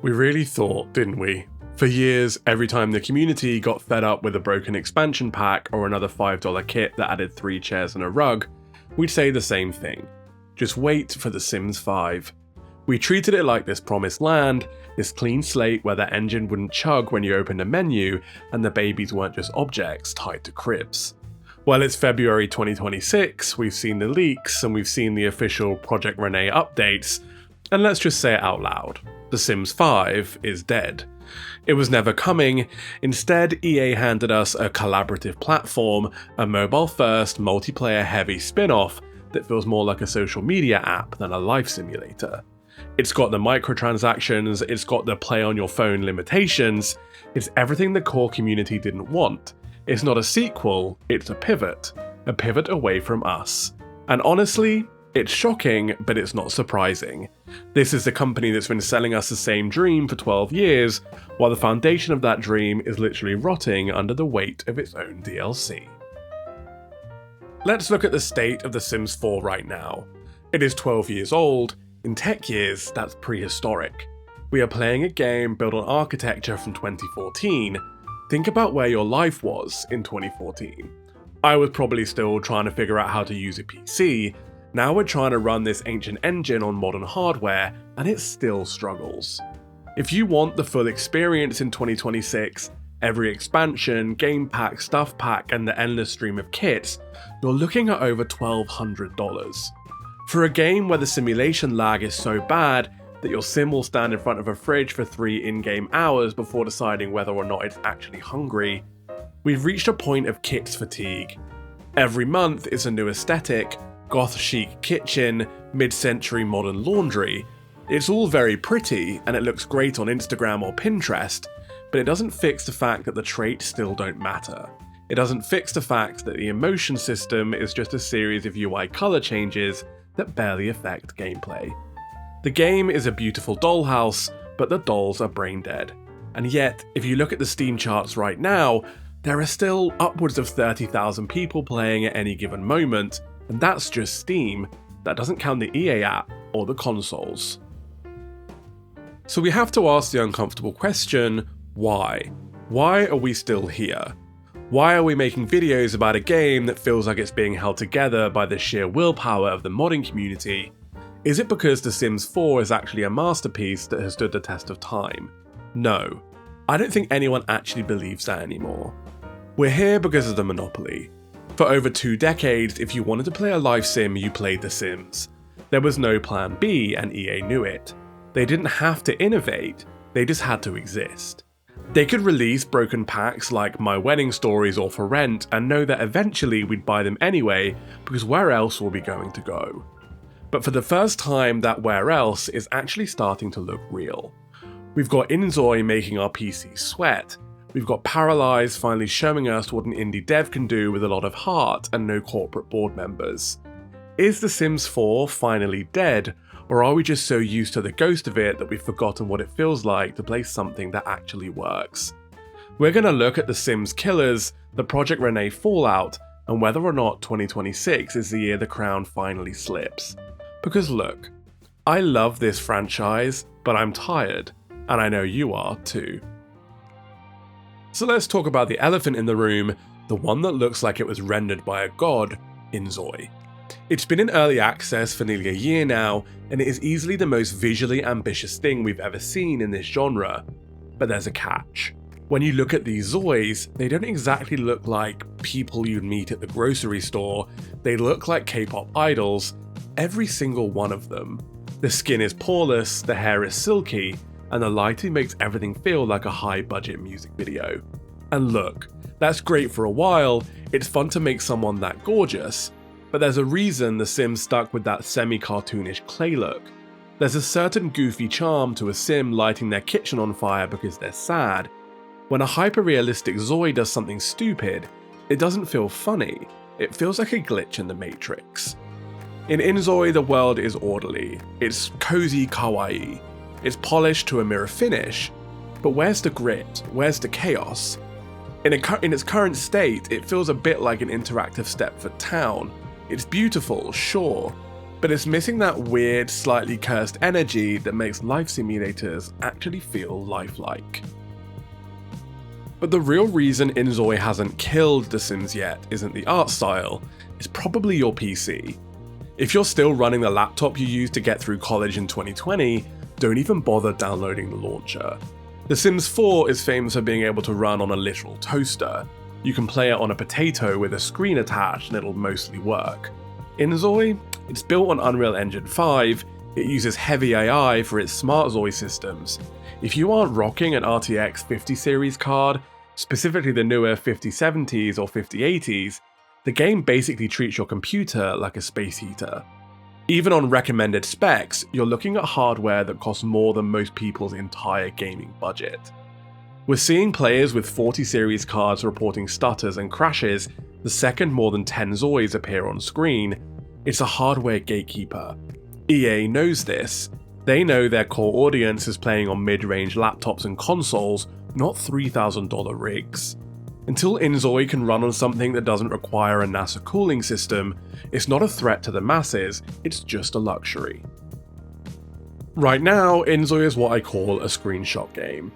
We really thought, didn't we? For years, every time the community got fed up with a broken expansion pack or another $5 kit that added 3 chairs and a rug, we'd say the same thing. Just wait for The Sims 5. We treated it like this promised land, this clean slate where the engine wouldn't chug when you opened a menu and the babies weren't just objects tied to cribs. Well, it's February 2026, we've seen the leaks and we've seen the official Project Renee updates, and let's just say it out loud. The Sims 5 is dead. It was never coming. Instead, EA handed us a collaborative platform, a mobile-first, multiplayer-heavy spin-off that feels more like a social media app than a life simulator. It's got the microtransactions, it's got the play-on-your-phone limitations, it's everything the core community didn't want. It's not a sequel, it's a pivot away from us. And honestly, it's shocking, but it's not surprising. This is the company that's been selling us the same dream for 12 years, while the foundation of that dream is literally rotting under the weight of its own DLC. Let's look at the state of The Sims 4 right now. It is 12 years old. In tech years, that's prehistoric. We are playing a game built on architecture from 2014. Think about where your life was in 2014. I was probably still trying to figure out how to use a PC. Now we're trying to run this ancient engine on modern hardware, and it still struggles. If you want the full experience in 2026, every expansion, game pack, stuff pack, and the endless stream of kits, you're looking at over $1,200. For a game where the simulation lag is so bad that your sim will stand in front of a fridge for 3 in-game hours before deciding whether or not it's actually hungry, we've reached a point of kits fatigue. Every month is a new aesthetic, goth chic kitchen, mid-century modern laundry. It's all very pretty and it looks great on Instagram or Pinterest, but it doesn't fix the fact that the traits still don't matter. It doesn't fix the fact that the emotion system is just a series of UI color changes that barely affect gameplay. The game is a beautiful dollhouse, but the dolls are brain dead. And yet, if you look at the Steam charts right now, there are still upwards of 30,000 people playing at any given moment, and that's just Steam. That doesn't count the EA app or the consoles. So we have to ask the uncomfortable question, why? Why are we still here? Why are we making videos about a game that feels like it's being held together by the sheer willpower of the modding community? Is it because The Sims 4 is actually a masterpiece that has stood the test of time? No. I don't think anyone actually believes that anymore. We're here because of the monopoly. For over 2 decades, if you wanted to play a life sim, you played The Sims. There was no plan B, and EA knew it. They didn't have to innovate, they just had to exist. They could release broken packs like My Wedding Stories or For Rent and know that eventually we'd buy them anyway, because where else were we going to go? But for the first time, that where else is actually starting to look real. We've got InZoi making our PC sweat. We've got Paralives finally showing us what an indie dev can do with a lot of heart and no corporate board members. Is The Sims 4 finally dead, or are we just so used to the ghost of it that we've forgotten what it feels like to play something that actually works? We're going to look at The Sims killers, the Project Renee fallout, and whether or not 2026 is the year the crown finally slips. Because look, I love this franchise, but I'm tired, and I know you are too. So let's talk about the elephant in the room, the one that looks like it was rendered by a god, InZoi. It's been in early access for nearly a year now, and it is easily the most visually ambitious thing we've ever seen in this genre. But there's a catch. When you look at these Zois, they don't exactly look like people you'd meet at the grocery store, they look like K-pop idols, every single one of them. The skin is poreless, the hair is silky, and the lighting makes everything feel like a high-budget music video. And look, that's great for a while, it's fun to make someone that gorgeous, but there's a reason The Sims stuck with that semi-cartoonish clay look. There's a certain goofy charm to a sim lighting their kitchen on fire because they're sad. When a hyper-realistic Zoi does something stupid, it doesn't feel funny, it feels like a glitch in the Matrix. In InZoi, the world is orderly, it's cozy kawaii, it's polished to a mirror finish, but where's the grit? Where's the chaos? In its current state, it feels a bit like an interactive Stepford town. It's beautiful, sure, but it's missing that weird, slightly cursed energy that makes life simulators actually feel lifelike. But the real reason InZoi hasn't killed The Sims yet isn't the art style, it's probably your PC. If you're still running the laptop you used to get through college in 2020, don't even bother downloading the launcher. The Sims 4 is famous for being able to run on a literal toaster. You can play it on a potato with a screen attached and it'll mostly work. InZoi? It's built on Unreal Engine 5, it uses heavy AI for its SmartZoi systems. If you aren't rocking an RTX 50 series card, specifically the newer 5070s or 5080s, the game basically treats your computer like a space heater. Even on recommended specs, you're looking at hardware that costs more than most people's entire gaming budget. We're seeing players with 40 series cards reporting stutters and crashes the second more than 10 Zois appear on screen. It's a hardware gatekeeper. EA knows this. They know their core audience is playing on mid-range laptops and consoles, not $3,000 rigs. Until InZoi can run on something that doesn't require a NASA cooling system, it's not a threat to the masses, it's just a luxury. Right now, InZoi is what I call a screenshot game.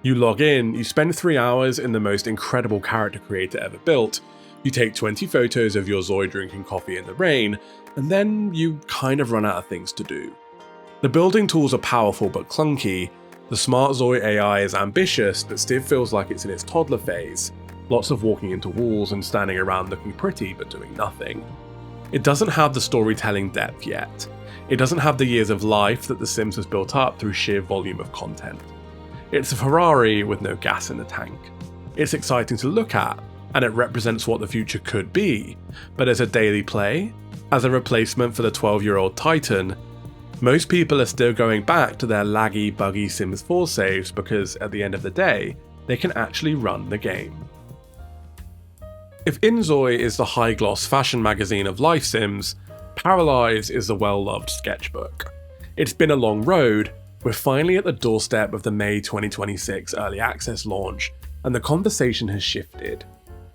You log in, you spend 3 hours in the most incredible character creator ever built, you take 20 photos of your Zoi drinking coffee in the rain, and then you kind of run out of things to do. The building tools are powerful but clunky, the SmartZoi AI is ambitious but still feels like it's in its toddler phase, lots of walking into walls and standing around looking pretty but doing nothing. It doesn't have the storytelling depth yet. It doesn't have the years of life that The Sims has built up through sheer volume of content. It's a Ferrari with no gas in the tank. It's exciting to look at, and it represents what the future could be, but as a daily play, as a replacement for the 12-year-old Titan, most people are still going back to their laggy, buggy Sims 4 saves because at the end of the day, they can actually run the game. If InZoi is the high-gloss fashion magazine of life sims, Paralives is the well-loved sketchbook. It's been a long road, we're finally at the doorstep of the May 2026 early access launch, and the conversation has shifted.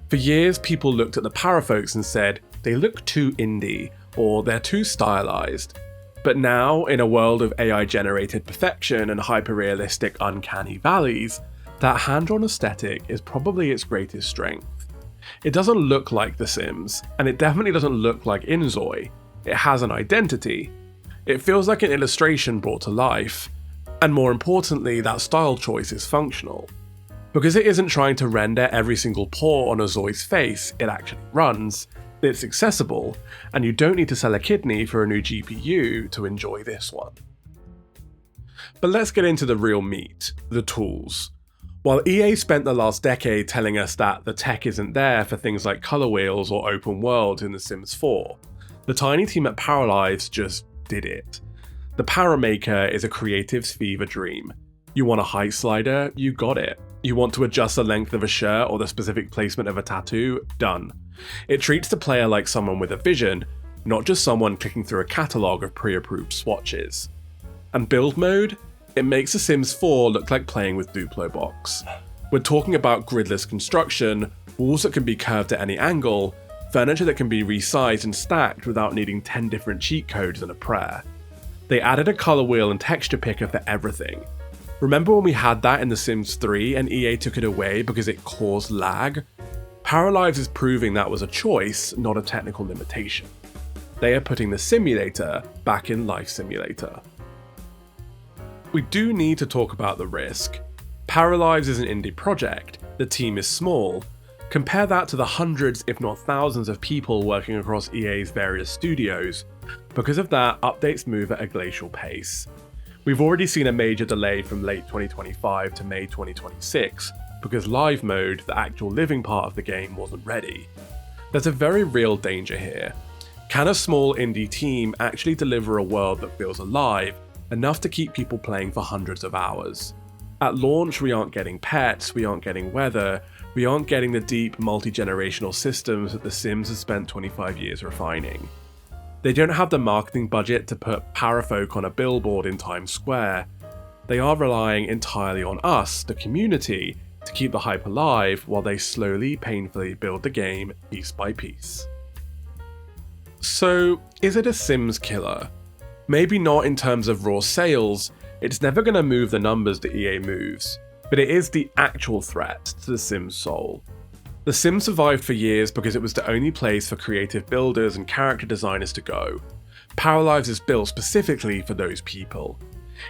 For years, people looked at the Parafolks and said, they look too indie, or they're too stylized. But now, in a world of AI-generated perfection and hyper-realistic uncanny valleys, that hand-drawn aesthetic is probably its greatest strength. It doesn't look like The Sims, and it definitely doesn't look like InZoi. It has an identity. It feels like an illustration brought to life, and more importantly, that style choice is functional. Because it isn't trying to render every single pore on a Zoi's face, it actually runs, it's accessible, and you don't need to sell a kidney for a new GPU to enjoy this one. But let's get into the real meat, the tools. While EA spent the last decade telling us that the tech isn't there for things like color wheels or open worlds in The Sims 4, the tiny team at Paralives just did it. The Paramaker is a creative's fever dream. You want a height slider? You got it. You want to adjust the length of a shirt or the specific placement of a tattoo? Done. It treats the player like someone with a vision, not just someone clicking through a catalogue of pre-approved swatches. And build mode? It makes The Sims 4 look like playing with Duplo Box. We're talking about gridless construction, walls that can be curved at any angle, furniture that can be resized and stacked without needing 10 different cheat codes and a prayer. They added a color wheel and texture picker for everything. Remember when we had that in The Sims 3 and EA took it away because it caused lag? Paralives is proving that was a choice, not a technical limitation. They are putting the simulator back in Life Simulator. We do need to talk about the risk. Paralives is an indie project, the team is small. Compare that to the hundreds if not thousands of people working across EA's various studios. Because of that, updates move at a glacial pace. We've already seen a major delay from late 2025 to May 2026, because live mode, the actual living part of the game, wasn't ready. There's a very real danger here. Can a small indie team actually deliver a world that feels alive, enough to keep people playing for hundreds of hours? At launch, we aren't getting pets, we aren't getting weather, we aren't getting the deep multi-generational systems that The Sims has spent 25 years refining. They don't have the marketing budget to put Parafolk on a billboard in Times Square. They are relying entirely on us, the community, to keep the hype alive while they slowly, painfully build the game piece by piece. So, is it a Sims killer? Maybe not in terms of raw sales, it's never going to move the numbers that EA moves, but it is the actual threat to the Sims soul. The Sims survived for years because it was the only place for creative builders and character designers to go. Paralives is built specifically for those people.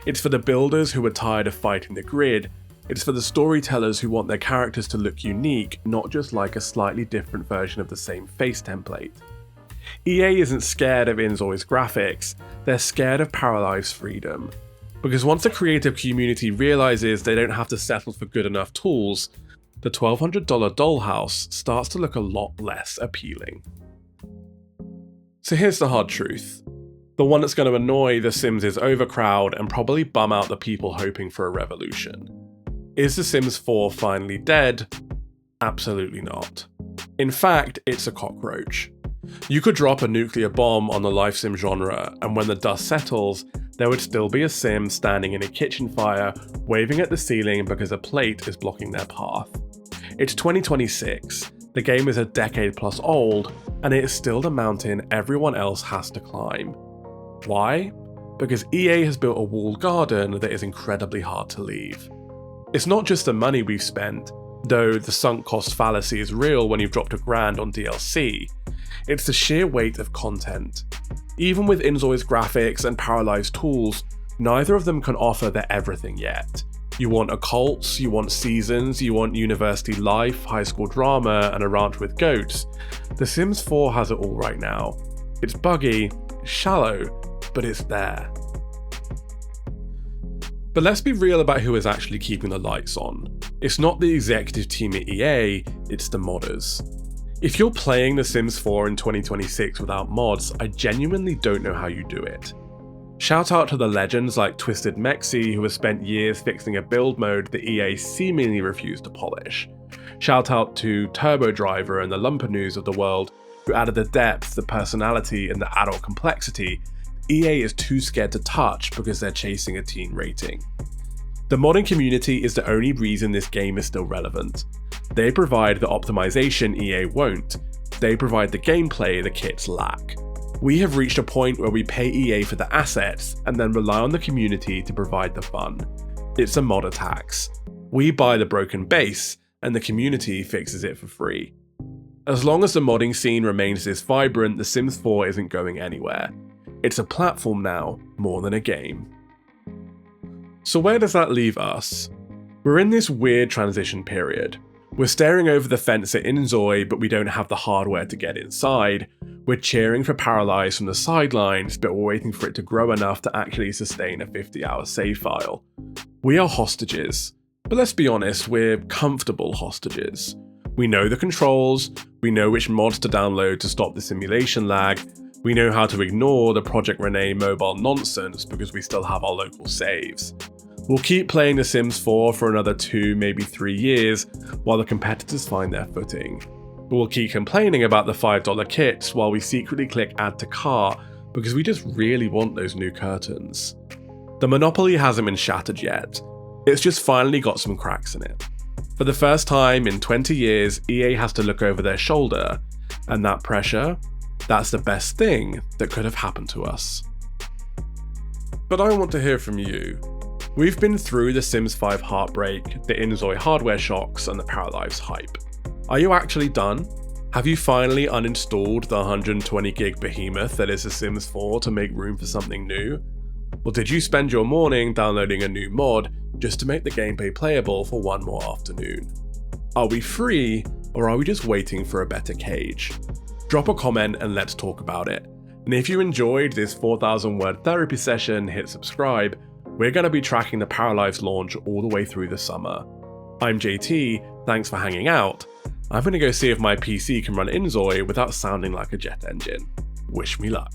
It's for the builders who are tired of fighting the grid. It's for the storytellers who want their characters to look unique, not just like a slightly different version of the same face template. EA isn't scared of InZoi's graphics, they're scared of Paralives' freedom. Because once the creative community realizes they don't have to settle for good enough tools, the $1,200 dollhouse starts to look a lot less appealing. So here's the hard truth. The one that's going to annoy the Sims' overcrowd and probably bum out the people hoping for a revolution. Is The Sims 4 finally dead? Absolutely not. In fact, it's a cockroach. You could drop a nuclear bomb on the life sim genre, and when the dust settles, there would still be a sim standing in a kitchen fire, waving at the ceiling because a plate is blocking their path. It's 2026, the game is a decade plus old, and it is still the mountain everyone else has to climb. Why? Because EA has built a walled garden that is incredibly hard to leave. It's not just the money we've spent, though the sunk cost fallacy is real when you've dropped $1,000 on DLC. It's the sheer weight of content. Even with InZoi's graphics and Paralives tools, neither of them can offer their everything yet. You want occults, you want seasons, you want university life, high school drama, and a ranch with goats. The Sims 4 has it all right now. It's buggy, it's shallow, but it's there. But let's be real about who is actually keeping the lights on. It's not the executive team at EA, it's the modders. If you're playing The Sims 4 in 2026 without mods, I genuinely don't know how you do it. Shout out to the legends like Twisted Mexi who have spent years fixing a build mode that EA seemingly refused to polish. Shout out to Turbo Driver and the Lumpernews of the world who added the depth, the personality, and the adult complexity EA is too scared to touch because they're chasing a teen rating. The modding community is the only reason this game is still relevant. They provide the optimization EA won't. They provide the gameplay the kits lack. We have reached a point where we pay EA for the assets and then rely on the community to provide the fun. It's a modder tax. We buy the broken base and the community fixes it for free. As long as the modding scene remains this vibrant, The Sims 4 isn't going anywhere. It's a platform now, more than a game. So where does that leave us? We're in this weird transition period. We're staring over the fence at InZoi, but we don't have the hardware to get inside. We're cheering for Paralives from the sidelines, but we're waiting for it to grow enough to actually sustain a 50-hour save file. We are hostages. But let's be honest, we're comfortable hostages. We know the controls, we know which mods to download to stop the simulation lag, we know how to ignore the Project Renee mobile nonsense because we still have our local saves. We'll keep playing The Sims 4 for another 2, maybe 3 years while the competitors find their footing. But we'll keep complaining about the $5 kits while we secretly click add to cart because we just really want those new curtains. The monopoly hasn't been shattered yet, it's just finally got some cracks in it. For the first time in 20 years, EA has to look over their shoulder, and that pressure, that's the best thing that could have happened to us. But I want to hear from you. We've been through the Sims 5 heartbreak, the InZoi hardware shocks, and the Paralives hype. Are you actually done? Have you finally uninstalled the 120 gig behemoth that is The Sims 4 to make room for something new? Or did you spend your morning downloading a new mod just to make the gameplay playable for one more afternoon? Are we free, or are we just waiting for a better cage? Drop a comment and let's talk about it. And if you enjoyed this 4,000 word therapy session, hit subscribe. We're going to be tracking the Paralives launch all the way through the summer. I'm JT, thanks for hanging out. I'm going to go see if my PC can run InZoi without sounding like a jet engine. Wish me luck.